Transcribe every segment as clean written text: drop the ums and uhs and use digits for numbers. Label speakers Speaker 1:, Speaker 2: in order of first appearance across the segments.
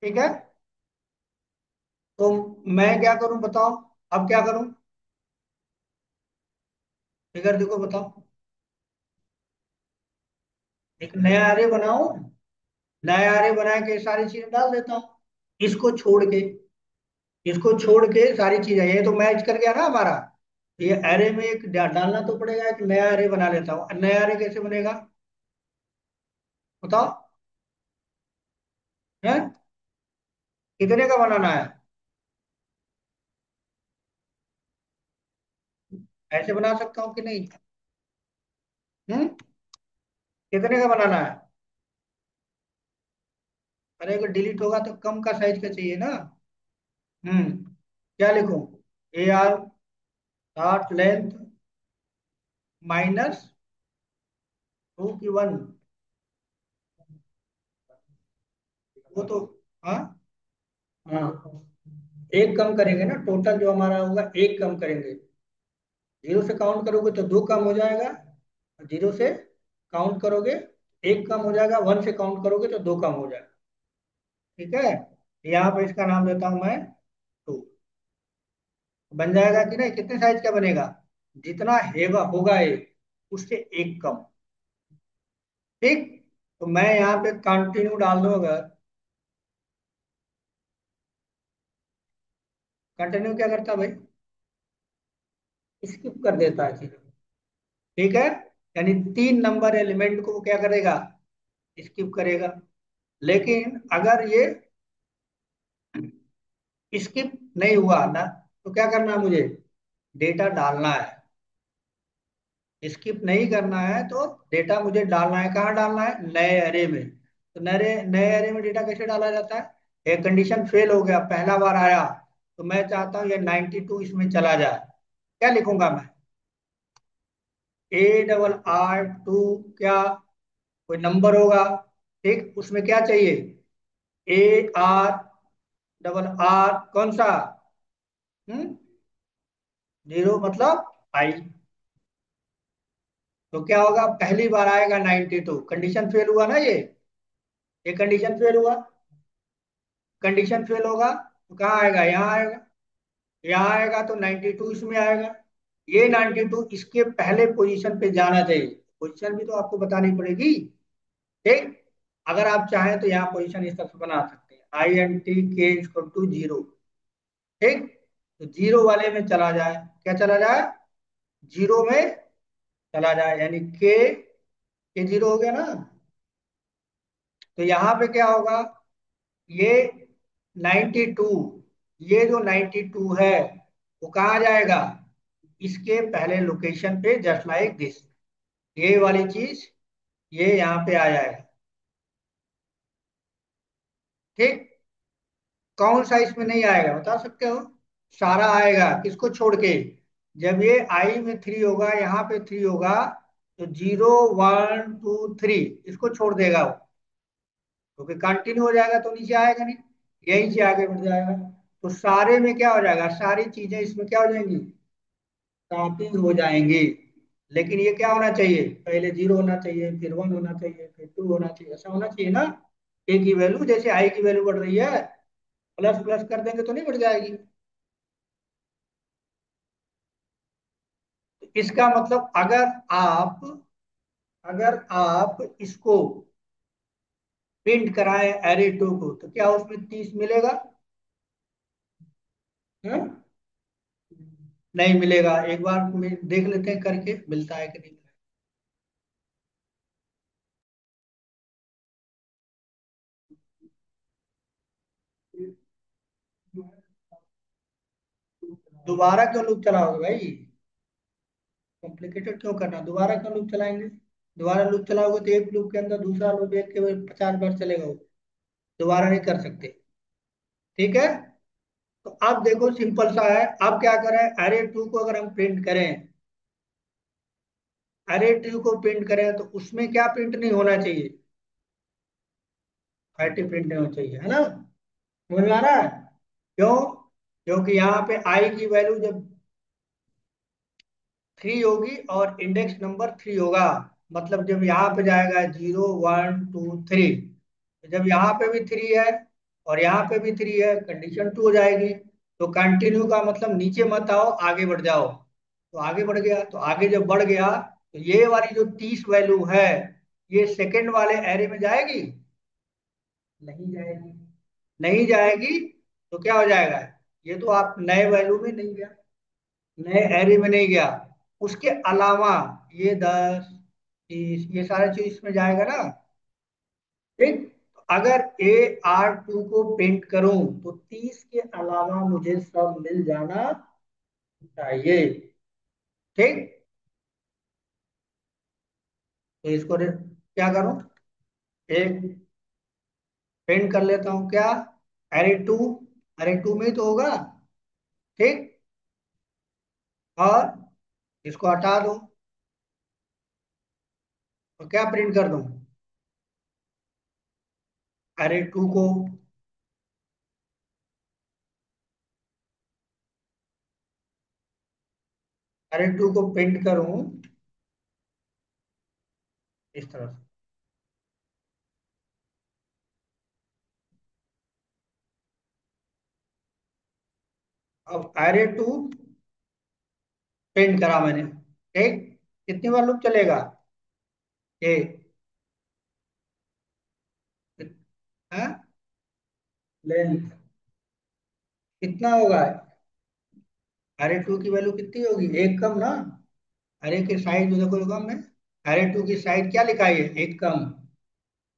Speaker 1: ठीक है। तो मैं क्या करूं बताओ। अब क्या करूं। फिगर देखो बताओ। एक नया array बनाऊं। नया array बना के सारी चीजें डाल देता हूं। इसको छोड़ के। इसको छोड़ के सारी चीजें, ये तो मैच कर गया ना हमारा। ये एरे में एक डालना तो पड़ेगा। एक नया एरे बना लेता हूँ। नया एरे कैसे बनेगा बताओ। है। कितने का बनाना है। ऐसे बना सकता हूँ कि नहीं। हम्म। कितने का बनाना है। अरे अगर डिलीट होगा तो कम का साइज का चाहिए ना। हम्म। क्या लिखूं। A R dot length minus 2 की 1। वो तो। हाँ। हाँ। एक कम करेंगे ना, टोटल जो हमारा होगा एक कम करेंगे। जीरो से काउंट करोगे तो दो कम हो जाएगा। जीरो से काउंट करोगे एक कम हो जाएगा। वन से काउंट करोगे तो दो कम हो जाएगा। ठीक है। यहाँ पे इसका नाम देता हूं मैं 2। बन जाएगा कि नहीं। कितने साइज का बनेगा। जितना हेगा होगा ये उससे एक कम। ठीक। तो मैं यहाँ पे कंटिन्यू डाल दूं अगर। कंटिन्यू क्या करता है भाई। स्किप कर देता है चीजें। ठीक है। यानी 3 नंबर एलिमेंट को वो क्या करेगा, स्किप करेगा। लेकिन अगर ये स्किप नहीं हुआ ना, तो क्या करना है मुझे, डेटा डालना है। स्किप नहीं करना है तो डेटा मुझे डालना है। कहाँ डालना है, नए एरे में। तो नए नए एरे में डेटा कैसे डाला जाता है। एक कंडीशन फेल हो गया, पहला बार आया, तो मैं चाहता हूँ ये 92 इसमें चला जाए। क्या लिखूंगा मैं। A RR 2 क्या, कोई नंबर होगा। ठीक, उसमें क्या चाहिए, AR RR कौन सा। हम्म। जीरो मतलब आई। तो क्या होगा, पहली बार आएगा 92। कंडीशन फेल हुआ ना ये कंडीशन फेल हुआ। कंडीशन फेल होगा तो कहाँ आएगा, यहाँ आएगा। यहाँ आएगा तो 92 इसमें आएगा। ये 92 इसके पहले पोजीशन पे जाना चाहिए। पोजीशन भी तो आपको बतानी पड़ेगी। ठीक। अगर आप चाहें तो यहाँ पोजीशन इस तरह से बना सकते हैं, INT K = 0। ठीक। तो जीरो वाले में चला जाए। क्या चला जाए, जीरो में चला जाए। यानी के जीरो हो गया ना। तो यहाँ पे क्या होगा, ये 92, ये जो 92 है वो कहाँ जाएगा, इसके पहले लोकेशन पे, जस्ट लाइक दिस। ये वाली चीज ये यहाँ पे आ जाएगा। ठीक। कौन सा इसमें नहीं आएगा बता सकते हो। सारा आएगा, किसको छोड़ के। जब ये आई में 3 होगा, यहाँ पे 3 होगा, तो 0 1 2 3 इसको छोड़ देगा वो। क्योंकि कंटिन्यू हो जाएगा तो नीचे आएगा नहीं, यहीं से आगे बढ़ जाएगा। तो सारे में क्या हो जाएगा, सारी चीजें इसमें क्या हो जाएंगी, कॉपी हो जाएंगी। लेकिन ये क्या होना चाहिए, पहले जीरो होना चाहिए, फिर वन होना चाहिए, फिर टू होना चाहिए, ऐसा होना चाहिए ना। ए की वैल्यू जैसे आई की वैल्यू बढ़ रही है, प्लस प्लस कर देंगे तो नहीं बढ़ जाएगी। तो इसका मतलब अगर आप इसको प्रिंट कराएं एरे 2 को, तो क्या उसमें 30 मिलेगा। हम्म? नहीं मिलेगा। एक बार देख लेते हैं करके मिलता है कि नहीं। दोबारा क्यों लूप चलाओगे भाई। कॉम्प्लिकेटेड क्यों करना, दोबारा क्यों लूप चलाएंगे। दोबारा लूप चलाओगे तो एक लूप के अंदर दूसरा लूप एक के 50 बार चलेगा वो। दोबारा नहीं कर सकते। ठीक है। तो अब देखो सिंपल सा है। अब क्या करें, अरे टू को अगर हम प्रिंट करें, अरे टू को प्रिंट करें तो उसमें क्या प्रिंट नहीं होना चाहिए, 30 प्रिंट नहीं होना चाहिए, है ना। समझ में आ रहा है। क्यों, क्योंकि यहाँ पे आई की वैल्यू जब 3 होगी और इंडेक्स नंबर 3 होगा, मतलब जब यहाँ पे जाएगा 0 1 2 3, जब यहाँ पे भी 3 है और यहाँ पे भी 3 है, कंडीशन 2 हो जाएगी। तो कंटिन्यू का मतलब नीचे मत आओ, आगे बढ़ जाओ। तो आगे बढ़ गया, तो आगे जब बढ़ गया तो ये वाली जो 30 वैल्यू है, ये सेकंड वाले एरे में जाएगी? नहीं जाएगी। नहीं जाएगी। तो क्या हो जाएगा? ये तो आप नए वैल्यू में नहीं गया, नए एरे में नहीं गया। उसके अलावा ये 10, 30, ये सारा चीज इसमें जाएगा ना। ठीक। तो अगर AR2 को प्रिंट करूं तो 30 के अलावा मुझे सब मिल जाना चाहिए। ठीक। तो इसको क्या करूं? एक प्रिंट कर लेता हूं क्या? array 2, array 2 में ही तो होगा। ठीक। और इसको हटा दो, तो क्या प्रिंट कर दूं? array 2 को। array 2 को प्रिंट करूं इस तरह से। अब array 2 प्रिंट करा मैंने। ठीक। कितनी बार लूप चलेगा? ये है लेंथ कितना होगा? array 2 की वैल्यू कितनी होगी? एक कम ना। अरे की साइज देखो, कम है। array 2 की साइज क्या लिखाई है? एक कम।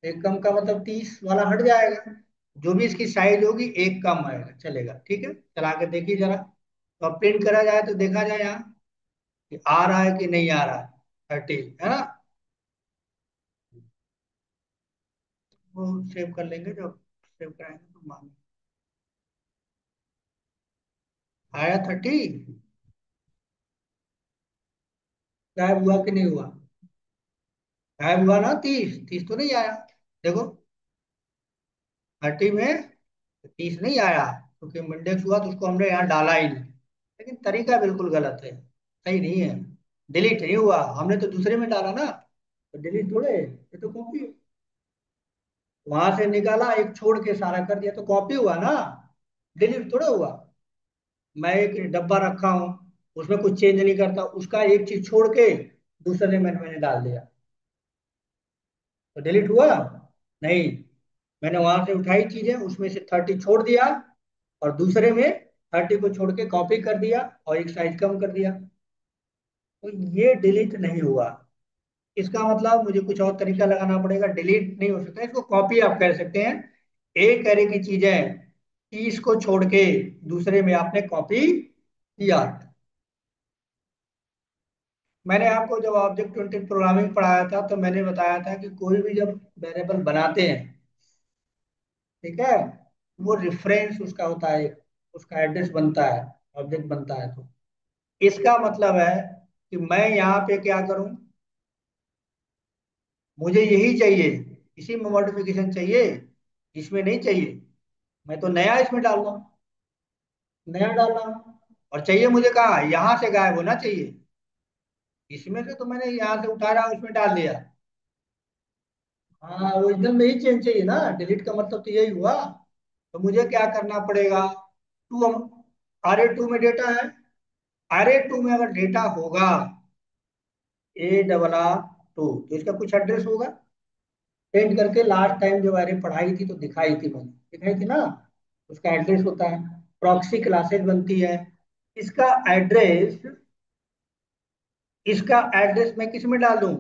Speaker 1: एक कम का मतलब 30 वाला हट जाएगा। जो भी इसकी साइज होगी एक कम आएगा, चलेगा। ठीक है, चला के देखिए जरा। तो अब प्रिंट करा जाए तो देखा जाए यहाँ कि आ रहा है कि नहीं आ रहा है। 30 है ना। वो सेव कर लेंगे, जब सेव कराएंगे तो मान। आया 30। गायब हुआ कि नहीं हुआ? गायब हुआ ना। 30, 30 तो नहीं आया। देखो, 30 में 30 नहीं आया क्योंकि इंडेक्स हुआ तो उसको हमने यहाँ डाला ही नहीं। लेकिन तरीका बिल्कुल गलत है, सही नहीं है। डिलीट नहीं हुआ, हमने तो दूसरे में डाला ना। तो डिलीट थोड़े, ये तो कॉपी। वहां से निकाला, एक छोड़ के सारा कर दिया तो कॉपी हुआ ना। डिलीट थोड़ा हुआ। मैं एक डब्बा रखा हूँ, उसमें कुछ चेंज नहीं करता, उसका एक चीज छोड़ के दूसरे में मैंने डाल दिया, तो डिलीट हुआ? नहीं। मैंने वहां से उठाई चीजें, उसमें से 30 छोड़ दिया और दूसरे में 30 को छोड़ के कॉपी कर दिया और एक साइज कम कर दिया। तो ये डिलीट नहीं हुआ। इसका मतलब मुझे कुछ और तरीका लगाना पड़ेगा। डिलीट नहीं हो सकता, इसको कॉपी आप कह सकते हैं। एक तरह की चीजें 30 को छोड़ के दूसरे में आपने कॉपी किया। मैंने आपको जब ऑब्जेक्ट ओरिएंटेड प्रोग्रामिंग पढ़ाया था तो मैंने बताया था कि कोई भी जब वेरिएबल बनाते हैं, ठीक है, वो रेफरेंस उसका होता है, उसका एड्रेस बनता है, ऑब्जेक्ट बनता है। तो इसका मतलब है कि मैं यहाँ पे क्या करूं? मुझे यही चाहिए, इसी में मॉडिफिकेशन चाहिए, इसमें नहीं चाहिए। मैं तो नया इसमें डाल रहा हूँ, नया डाल रहा हूँ। और चाहिए मुझे कहाँ? यहाँ से गायब होना चाहिए। इसमें से तो मैंने यहाँ से उठा रहा, उसमें डाल दिया। हाँ, ओरिजिनल में ही चेंज चाहिए ना, डिलीट का मतलब तो यही हुआ। तो मुझे क्या करना पड़ेगा? टू, array 2 में डेटा है। array 2 में अगर डेटा होगा A तो इसका कुछ एड्रेस होगा। पेंट करके लास्ट टाइम जब अरे पढ़ाई थी तो दिखाई थी मैंने, दिखाई थी ना। उसका एड्रेस होता है, प्रॉक्सी क्लासेस बनती है। इसका एड्रेस, इसका एड्रेस मैं किस में डाल दूं?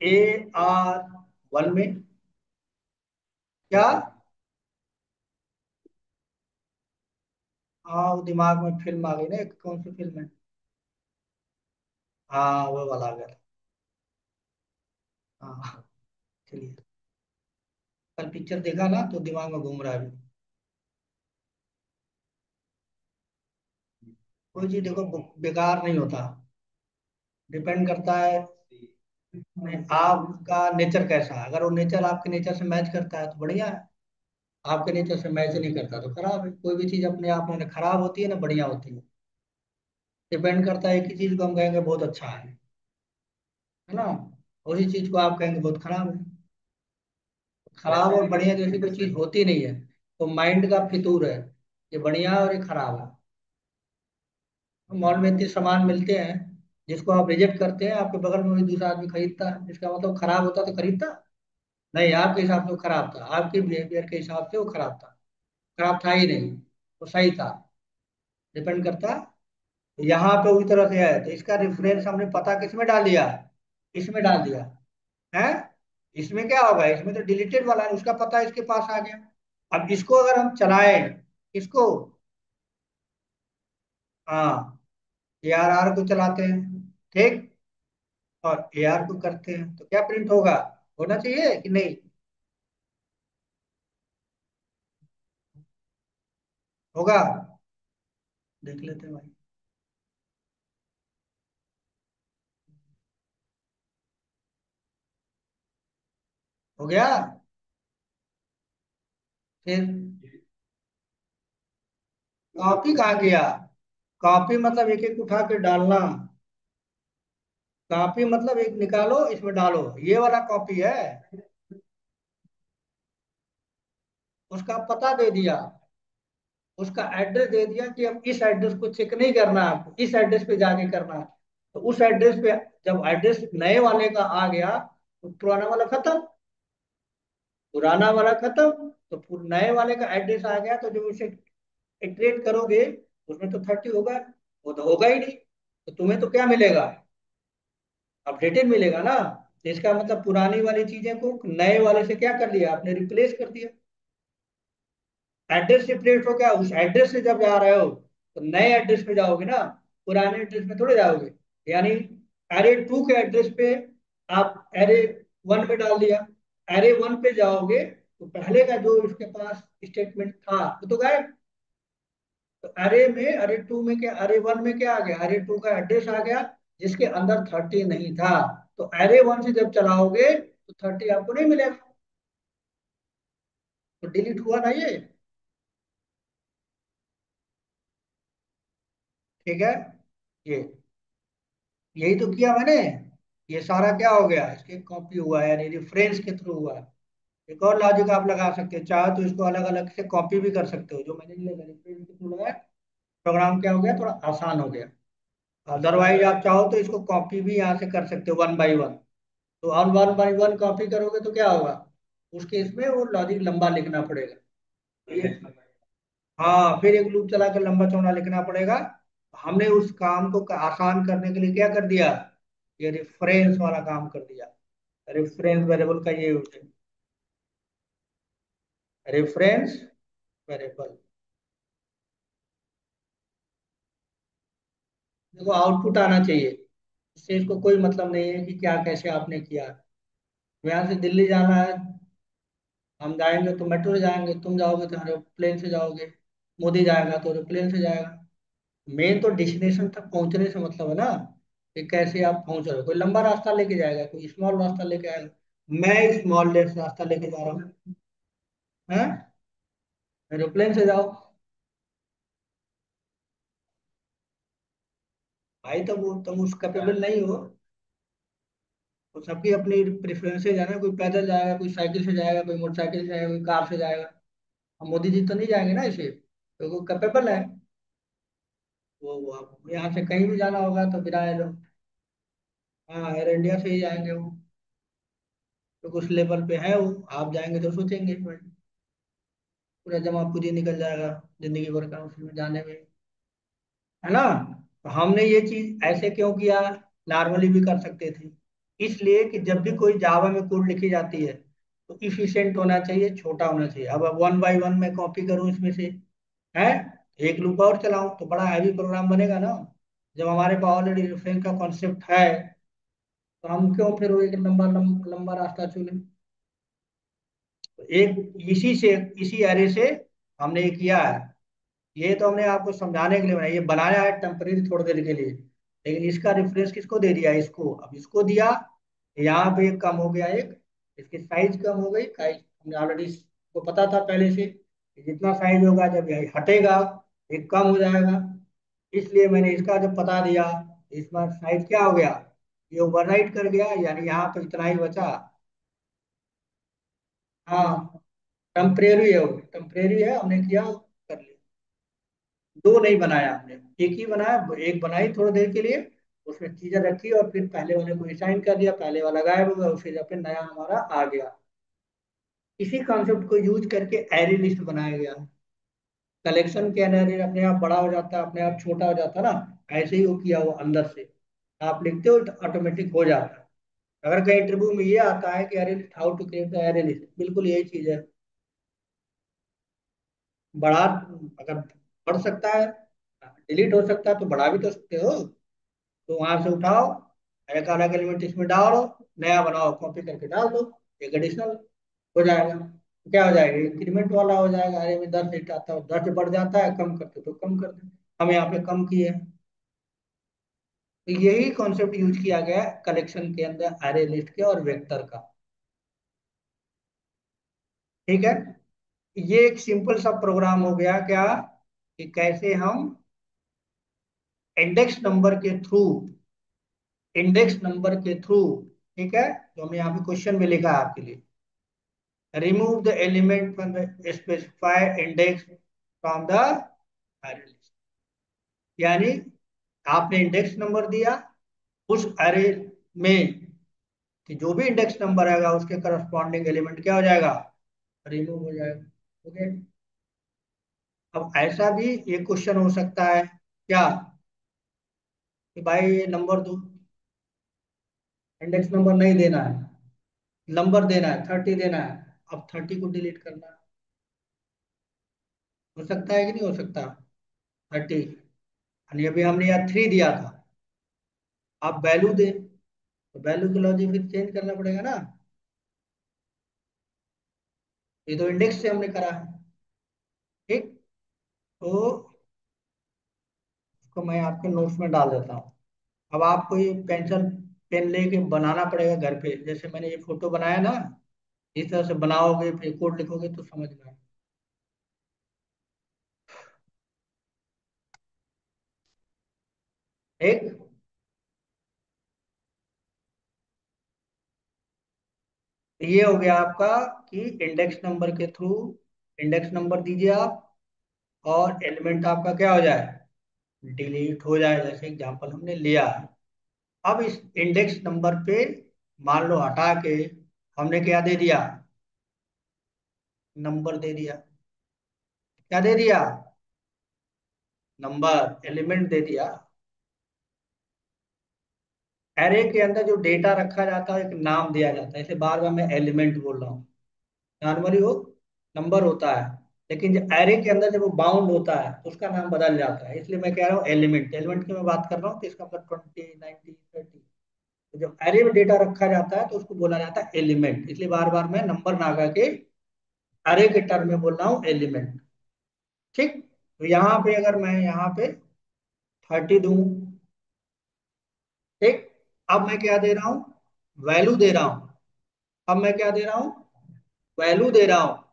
Speaker 1: AR1 में। क्या? हाँ, वो दिमाग में फिल्म आ गई ना, एक कौन सी फिल्म है? हाँ, वो वाला आ गया। हाँ, चलिए। कल पिक्चर देखा ना तो दिमाग में घूम रहा है अभी। कोई चीज देखो बेकार नहीं होता, डिपेंड करता है आपका नेचर कैसा है। अगर वो नेचर आपके नेचर से मैच करता है तो बढ़िया है। आपके नेचर से मैच नहीं करता तो खराब है। कोई भी चीज अपने आप में ना खराब होती है ना बढ़िया होती है। डिपेंड करता है, एक ही चीज को हम कहेंगे बहुत अच्छा है ना, उसी चीज को आप कहेंगे बहुत खराब है। खराब और बढ़िया जैसी कोई चीज होती नहीं है। तो माइंड का फितूर है, ये बढ़िया है और ये खराब है। मॉल में इतने सामान मिलते हैं, जिसको आप रिजेक्ट करते हैं, आपके बगल में भी दूसरा आदमी खरीदता है, इसका मतलब खराब होता तो खरीदता नहीं। आपके हिसाब से वो खराब था, आपके बिहेवियर के हिसाब से वो खराब था। खराब था ही नहीं, वो सही था। डिपेंड करता। यहाँ पे उसी तरह से है, तो इसका रेफरेंस हमने पता किसमें डाल दिया, इसमें डाल दिया है। इसमें क्या होगा, इसमें तो डिलीटेड वाला है, उसका पता इसके पास आ गया। अब इसको अगर हम चलाएं, इसको, हाँ, ARR को चलाते हैं, ठीक, और AR को करते हैं, तो क्या प्रिंट होगा, होना चाहिए कि नहीं, होगा। देख लेते हैं भाई। हो गया। फिर कॉपी कहाँ किया, कॉपी मतलब एक एक उठा के डालना। कॉपी मतलब एक निकालो इसमें डालो, ये वाला कॉपी है। उसका पता दे दिया, उसका एड्रेस दे दिया कि अब इस एड्रेस को चेक नहीं करना है आपको, इस एड्रेस पे जाके करना है। तो उस एड्रेस पे जब एड्रेस नए वाले का आ गया, तो पुराना वाला खत्म, पुराना वाला खत्म। तो नए वाले का एड्रेस आ गया, तो जब उसे इटरेट करोगे, उसमें तो 30 होगा, वो तो होगा ही नहीं। तो तुम्हें तो क्या मिलेगा, अपडेटेड मिलेगा ना। तो इसका मतलब पुरानी वाली चीजें को नए वाले से क्या कर लिया आपने, रिप्लेस कर दिया। एड्रेस रिप्लेस हो गया, उस एड्रेस से जब जा रहे हो तो नए एड्रेस पे जाओगे ना, पुराने एड्रेस पे थोड़े जाओगे। यानी एरे 2 के एड्रेस पे आप एरे 1 में डाल दिया, एरे 1 पे जाओगे तो पहले का जो इसके पास स्टेटमेंट था वो तो गायब। तो एरे 2 में क्या, एरे 1 में क्या आ गया, एरे 2 का एड्रेस आ गया, जिसके अंदर 30 नहीं था। तो एरे 1 से जब चलाओगे तो 30 आपको नहीं मिलेगा, तो डिलीट हुआ ना ये। ठीक है, ये यही तो किया मैंने। ये सारा क्या हो गया, इसके कॉपी हुआ है, यानी रेफरेंस के थ्रू हुआ है। एक और लॉजिक आप लगा सकते हो, चाहे तो इसको अलग अलग से कॉपी भी कर सकते हो, जो मैंने नहीं लगा, रेफरेंस के थ्रू लगाया, प्रोग्राम क्या हो गया, थोड़ा आसान हो गया। अदरवाइज आप चाहो तो इसको कॉपी भी यहाँ से कर सकते हो 1 बाई 1। तो और 1 बाई 1 कॉपी करोगे तो क्या होगा, उस केस में वो लॉजिक लंबा लिखना पड़ेगा। ये, हाँ, फिर एक लूप चला कर लंबा चौड़ा लिखना पड़ेगा। हमने उस काम को आसान करने के लिए क्या कर दिया, ये रेफरेंस वाला काम कर दिया। रेफरेंस वेरिएबल का ये यूज है, रेफरेंस वेरिएबल। देखो आउटपुट आना चाहिए, इससे इसको कोई मतलब नहीं है कि क्या कैसे आपने किया। यहाँ से दिल्ली जाना है, हम जाएंगे तो मेट्रो से जाएंगे, तुम जाओगे तो एरोप्लेन से जाओगे, मोदी जाएगा तो एरोप्लेन से जाएगा। मेन तो डेस्टिनेशन तक पहुंचने से मतलब है ना, कि कैसे आप पहुंच रहे हो। कोई लंबा रास्ता लेके जाएगा, कोई स्मॉल रास्ता लेके आएगा। मैं स्मॉल लेस रास्ता लेके जा रहा हूँ, हैं, एरोप्लेन से जाओ। भाई तो वो तुम उस कैपेबल नहीं हो। तो सबकी अपनी प्रेफरेंसेज है ना, कोई पैदल जाएगा, कोई साइकिल से जाएगा, कोई मोटरसाइकिल से जाएगा, कोई कार से जाएगा। अब मोदी जी तो नहीं जाएंगे ना इसे, तो वो कैपेबल है। वो अब यहाँ से कहीं भी जाना होगा तो बिना हाँ, एयर इंडिया से ही जाएंगे वो। तो उस लेवल पे है वो, आप जाएंगे तो सोचेंगे, पूरा जमा पूंजी निकल जाएगा जिंदगी भर का उसमें जाने में, है ना। तो हमने ये चीज ऐसे क्यों किया, नॉर्मली भी कर सकते थे। इसलिए कि जब भी कोई जावा में कोड लिखी जाती है तो इफिशिएंट होना चाहिए, छोटा होना चाहिए। अब 1 बाई 1 में कॉपी करूं इसमें से, है, एक लूप और चलाऊं तो बड़ा हैवी प्रोग्राम बनेगा ना। जब हमारे पास ऑलरेडी रेफरेंस का कॉन्सेप्ट है, तो हम क्यों फिर वो एक लंबा रास्ता चुने। एक इसी एरे से हमने ये किया है। ये तो हमने आपको समझाने के लिए बनाया, ये बनाया है टेम्परेरी थोड़ी देर के लिए, लेकिन इसका रेफरेंस किसको दे दिया, इसको, अब इसको दिया। यहाँ पे एक कम हो गया, एक इसकी साइज कम हो गई, साइज हमने ऑलरेडी को पता था पहले से कि जितना साइज होगा जब यही हटेगा एक कम हो जाएगा। इसलिए मैंने इसका जब पता दिया, इसमें साइज क्या हो गया, ये ओवरराइट कर गया, यानी यहाँ तो इतना ही बचा। हाँ, टेम्परेरी है, वो टेम्परेरी है, हमने किया कर लिया। दो नहीं बनाया हमने, एक ही बनाया, एक बनाई थोड़ी देर के लिए, उसमें चीजें रखी और फिर पहले वाले को असाइन कर दिया, पहले वाला गायब हो गया, उसी जगह पे नया हमारा आ गया। इसी कॉन्सेप्ट को यूज करके एरे लिस्ट बनाया गया। कलेक्शन के अंदर अपने आप बड़ा हो जाता है, अपने आप छोटा हो जाता है ना, ऐसे ही वो किया हुआ अंदर से आप लिखते हो तो ऑटोमेटिक हो जाता है। अगर कहीं इंटरव्यू में ये आता है कि अरे how to create array list, बिल्कुल यही चीज है। बढ़ा, अगर बढ़ सकता है, डिलीट हो सकता है, तो बढ़ा भी तो सकते हो। तो वहां से उठाओ, एक अलग एलिमेंट इसमें डालो, नया बनाओ, कॉपी करके डाल दो, एक एडिशनल हो जाएगा। तो क्या हो जाएगा, इंक्रीमेंट वाला हो जाएगा। अरे में 10 हिट आता है, 10 बढ़ जाता है, कम करते तो कम कर दे, हम यहाँ पे कम किए हैं। तो यही कॉन्सेप्ट यूज किया गया है कलेक्शन के अंदर, एरे लिस्ट के और वेक्टर का। ठीक है, ये एक सिंपल सा प्रोग्राम हो गया क्या, कि कैसे हम इंडेक्स नंबर के थ्रू, इंडेक्स नंबर के थ्रू, ठीक है, जो हमने यहाँ पे क्वेश्चन में लिखा है आपके लिए, remove the element from the specified index from the अरे लिस्ट। यानी आपने इंडेक्स नंबर दिया, उस अरे में कि जो भी इंडेक्स नंबर आएगा उसके करस्पॉन्डिंग एलिमेंट क्या हो जाएगा, रिमूव हो जाएगा। ओके। अब ऐसा भी ये क्वेश्चन हो सकता है क्या, कि भाई ये नंबर दो, इंडेक्स नंबर नहीं देना है, नंबर देना है, 30 देना है, अब 30 को डिलीट करना है। हो सकता है कि नहीं हो सकता, 30, यानी अभी हमने यहाँ 3 दिया था, आप वैल्यू दे, तो वैल्यू की लॉजिक फिर चेंज करना पड़ेगा ना। ये तो इंडेक्स से हमने करा है। ठीक, तो इसको मैं आपके नोट्स में डाल देता हूँ। अब आपको ये पेंसिल पेन लेके बनाना पड़ेगा घर पे, जैसे मैंने ये फोटो बनाया ना, इस तरह से बनाओगे, फिर कोड लिखोगे तो समझ में आएगा। ठीक, ये हो गया आपका, कि इंडेक्स नंबर के थ्रू, इंडेक्स नंबर दीजिए आप, और एलिमेंट आपका क्या हो जाए, डिलीट हो जाए, जैसे एग्जांपल हमने लिया है। अब इस इंडेक्स नंबर पे मान लो हटा के हमने क्या दे दिया, नंबर दे दिया। क्या दे दिया, नंबर, एलिमेंट दे दिया। एरे के अंदर जो डेटा रखा जाता है एक नाम दिया जाता है, इसे बार बार मैं एलिमेंट बोल रहा हूँ। नॉर्मली वो नंबर होता है, लेकिन जब एरे के अंदर जब वो बाउंड होता है तो उसका नाम बदल जाता है, इसलिए मैं कह रहा हूँ एलिमेंट, एलिमेंट की मैं बात कर रहा हूँ, तो इसका मतलब 20, 90, 30। तो जब एरे में डेटा रखा जाता है तो उसको बोला जाता है एलिमेंट, इसलिए बार बार मैं नंबर ना कह के एरे के टर्म में बोल रहा हूँ एलिमेंट। ठीक, तो यहाँ पे अगर मैं यहाँ पे 30 दूं, ठीक, अब मैं क्या दे रहा हूँ, वैल्यू दे रहा हूँ। अब मैं क्या दे रहा हूँ, वैल्यू दे रहा हूँ।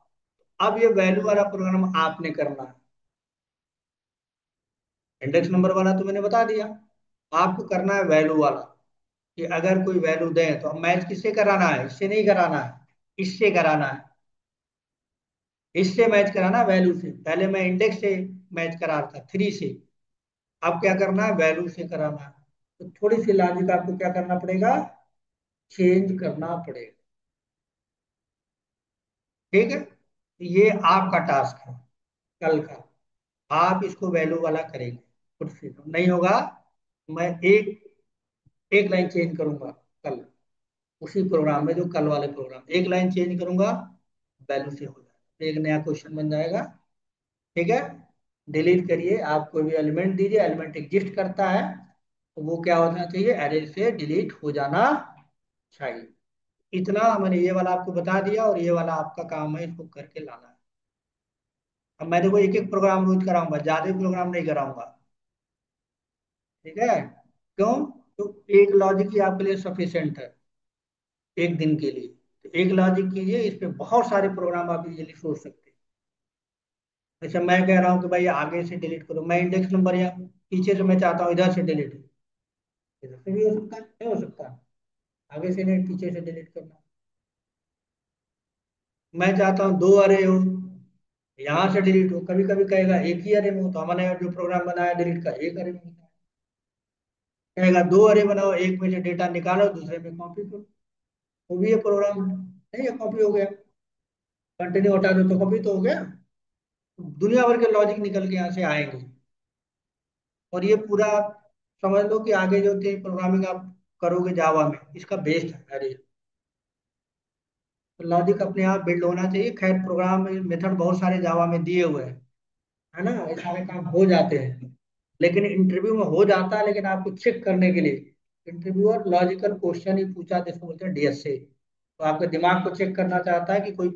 Speaker 1: अब ये वैल्यू वाला प्रोग्राम आपने करना है। इंडेक्स नंबर वाला तो मैंने बता दिया, आपको करना है वैल्यू वाला, कि अगर कोई वैल्यू दें तो अब मैच किससे कराना है, इससे नहीं कराना है, इससे कराना है। इससे मैच कराना, वैल्यू से, पहले मैं इंडेक्स से मैच करा रहा था, 3 से, अब क्या करना है, वैल्यू से कराना है। तो थोड़ी सी लॉजिक आपको क्या करना पड़ेगा, चेंज करना पड़ेगा। ठीक है, तो ये आपका टास्क है कल का, आप इसको वैल्यू वाला करेंगे खुद से, तो नहीं होगा। मैं एक एक लाइन चेंज करूंगा कल, उसी प्रोग्राम में, जो कल वाले प्रोग्राम, एक लाइन चेंज करूंगा, वैल्यू से हो जाएगा, एक नया क्वेश्चन बन जाएगा। ठीक है, डिलीट करिए, आप कोई भी एलिमेंट दीजिए, एलिमेंट एग्जिस्ट करता है तो वो क्या होना चाहिए, एरे से डिलीट हो जाना चाहिए। इतना मैंने ये वाला आपको बता दिया, और ये वाला आपका काम है इसको करके लाना है। अब मैं देखो एक एक प्रोग्राम रोज कराऊंगा, ज्यादा प्रोग्राम नहीं कराऊंगा। ठीक है, क्यों, तो एक लॉजिक ही आपके लिए सफिशिएंट है एक दिन के लिए। तो एक लॉजिक कीजिए, इस पे बहुत सारे प्रोग्राम आप इजीली सोच सकते हैं। अच्छा, मैं कह रहा हूँ कि भाई आगे से डिलीट करो, मैं इंडेक्स नंबर या पीछे से मैं चाहता हूँ इधर से डिलीट, इधर से भी हो सकता है, नहीं हो सकता, आगे से नहीं पीछे से डिलीट करना। मैं चाहता हूँ दो अरे हो, यहाँ से डिलीट हो। कभी कभी कहेगा एक ही अरे में हो, तो हमने जो प्रोग्राम बनाया डिलीट का एक अरे में होता है। कहेगा दो अरे बनाओ, एक में से डेटा निकालो, दूसरे में कॉपी करो। वो भी ये प्रोग्राम नहीं है, कॉपी हो गया। कंटिन्यू हटा दो तो कॉपी तो हो गया। दुनिया भर के लॉजिक निकल के यहाँ से आएंगे। और ये पूरा समझ लो कि आगे जो थे प्रोग्रामिंग आप करोगे जावा में, इसका बेस्ड है अरे। तो लॉजिक अपने आप बिल्ड होना चाहिए। खैर प्रोग्राम मेथड बहुत सारे जावा में दिए हुए हैं, है ना, ये सारे काम हो जाते हैं। लेकिन इंटरव्यू में हो जाता है, लेकिन आपको चेक करने के लिए इंटरव्यूअर लॉजिकल क्वेश्चन ही पूछा, जिसको बोलते हैं डीएसए। तो आपके दिमाग को चेक करना चाहता है कि कोई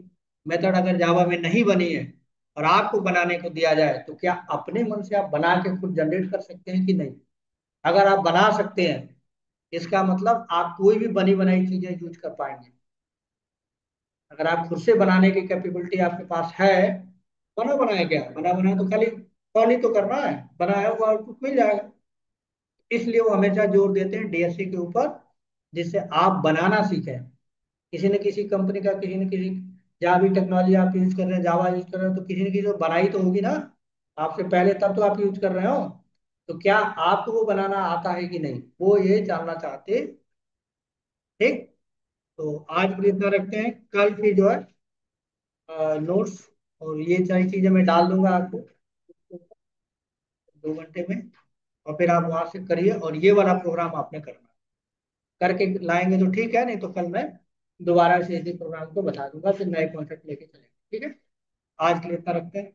Speaker 1: मेथड अगर जावा में नहीं बनी है और आपको बनाने को दिया जाए, तो क्या अपने मन से आप बना के खुद जनरेट कर सकते हैं कि नहीं। अगर आप बना सकते हैं, इसका मतलब आप कोई भी बनी बनाई चीजें यूज कर पाएंगे। अगर आप खुद से बनाने की कैपेबिलिटी आपके पास है, बना बनाया क्या, बना बनाया तो खाली कॉल ही तो करना है, बनाया हुआ आउटपुट मिल जाएगा। इसलिए वो हमेशा जोर देते हैं डीएसए के ऊपर, जिससे आप बनाना सीखें। किसी न किसी कंपनी का, किसी न किसी, जहाँ भी टेक्नोलॉजी आप यूज कर रहे हैं, जावा यूज कर रहे हो, तो किसी न किसी को बनाई तो होगी ना आपसे पहले, तब तो आप यूज कर रहे हो। तो क्या आपको वो बनाना आता है कि नहीं, वो ये जानना चाहते। ठीक। तो आज के लिए इतना रखते हैं। कल फिर जो है नोट्स और ये सारी चीजें मैं डाल दूंगा आपको 2 घंटे में। और फिर आप वहां से करिए, और ये वाला प्रोग्राम आपने करना करके लाएंगे तो ठीक है, नहीं तो कल मैं दोबारा से इसी प्रोग्राम को बता दूंगा, फिर नए कॉन्सेप्ट लेके चलेंगे। ठीक है। आज के लिए इतना रखते हैं।